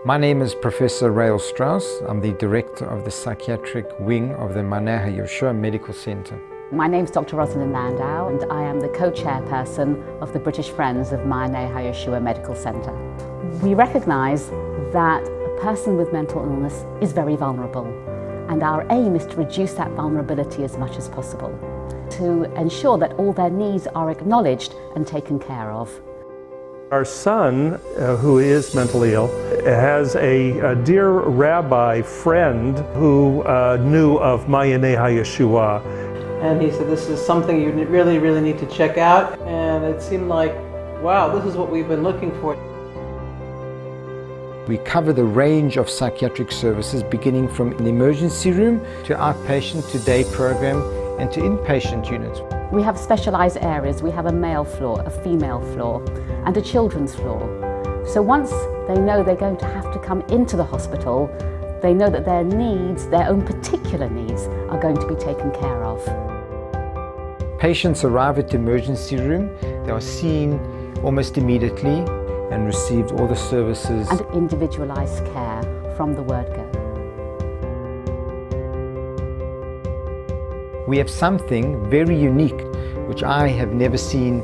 My name is Professor Rael Strauss. I'm the Director of the Psychiatric Wing of the Mhmc Yeshua Medical Center. My name is Dr. Rosalind Landau and I am the co-chairperson of the British Friends of Mhmc Yeshua Medical Center. We recognise that a person with mental illness is very vulnerable, and our aim is to reduce that vulnerability as much as possible, to ensure that all their needs are acknowledged and taken care of. Our son, who is mentally ill, has a dear rabbi friend who knew of Mhmc Yeshua. And he said, this is something you really need to check out. And it seemed like, wow, this is what we've been looking for. We cover the range of psychiatric services, beginning from the emergency room to outpatient to day program and to inpatient units. We have specialised areas. We have a male floor, a female floor, and a children's floor. So once they know they're going to have to come into the hospital, they know that their needs, their own particular needs, are going to be taken care of. Patients arrive at the emergency room. They are seen almost immediately and received all the services. And individualised care from the word go. We have something very unique, which I have never seen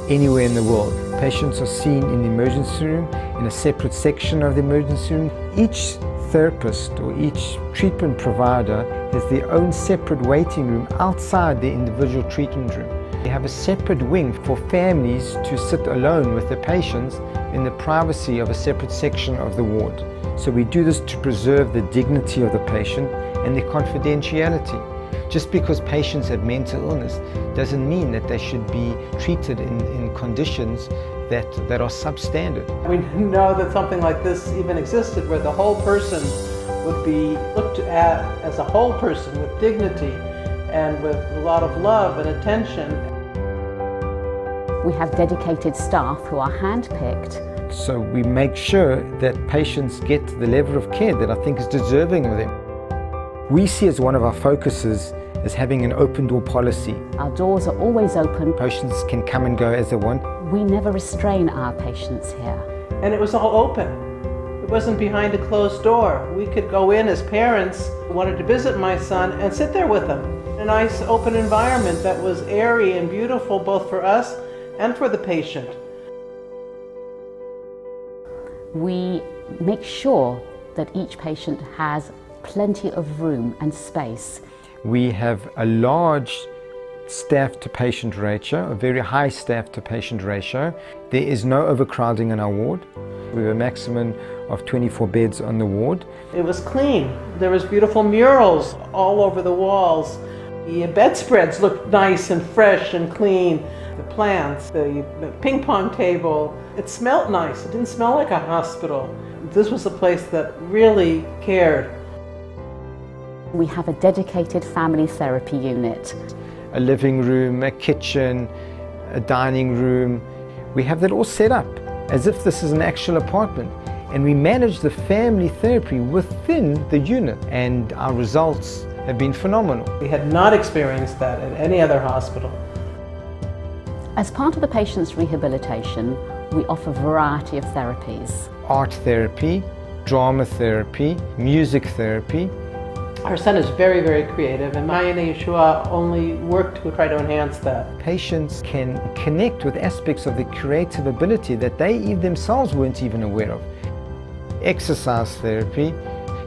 anywhere in the world. Patients are seen in the emergency room, in a separate section of the emergency room. Each therapist or each treatment provider has their own separate waiting room outside the individual treatment room. We have a separate wing for families to sit alone with the patients in the privacy of a separate section of the ward. So we do this to preserve the dignity of the patient and their confidentiality. Just because patients have mental illness doesn't mean that they should be treated in conditions that are substandard. We didn't know that something like this even existed, where the whole person would be looked at as a whole person with dignity and with a lot of love and attention. We have dedicated staff who are handpicked. So we make sure that patients get the level of care that I think is deserving of them. We see as one of our focuses as having an open door policy. Our doors are always open. Patients can come and go as they want. We never restrain our patients here. And it was all open. It wasn't behind a closed door. We could go in as parents who wanted to visit my son and sit there with him. A nice open environment that was airy and beautiful both for us and for the patient. We make sure that each patient has plenty of room and space. We have a large staff to patient ratio, a very high staff to patient ratio. There is no overcrowding in our ward. We have a maximum of 24 beds on the ward. It was clean. There was beautiful murals all over the walls. The bedspreads looked nice and fresh and clean. The plants, the ping pong table, it smelled nice. It didn't smell like a hospital. This was a place that really cared. We have a dedicated family therapy unit. A living room, a kitchen, a dining room. We have that all set up as if this is an actual apartment. And we manage the family therapy within the unit. And our results have been phenomenal. We had not experienced that at any other hospital. As part of the patient's rehabilitation, we offer a variety of therapies. Art therapy, drama therapy, music therapy. Our son is very creative, and Mhmc Yeshua only worked to try to enhance that. Patients can connect with aspects of the creative ability that they themselves weren't even aware of. Exercise therapy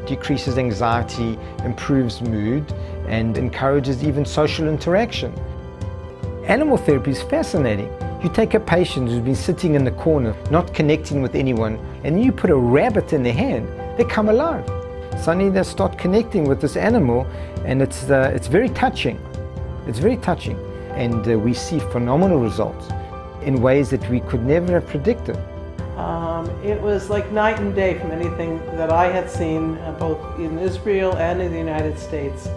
decreases anxiety, improves mood, and encourages even social interaction. Animal therapy is fascinating. You take a patient who's been sitting in the corner, not connecting with anyone, and you put a rabbit in their hand, they come alive. Suddenly they start connecting with this animal, and it's very touching. It's very touching. And we see phenomenal results in ways that we could never have predicted. It was like night and day from anything that I had seen, both in Israel and in the United States.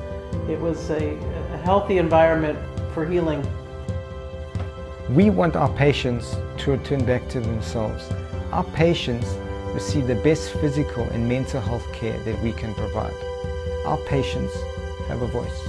It was a healthy environment for healing. We want our patients to return back to themselves. Our patients receive the best physical and mental health care that we can provide. Our patients have a voice.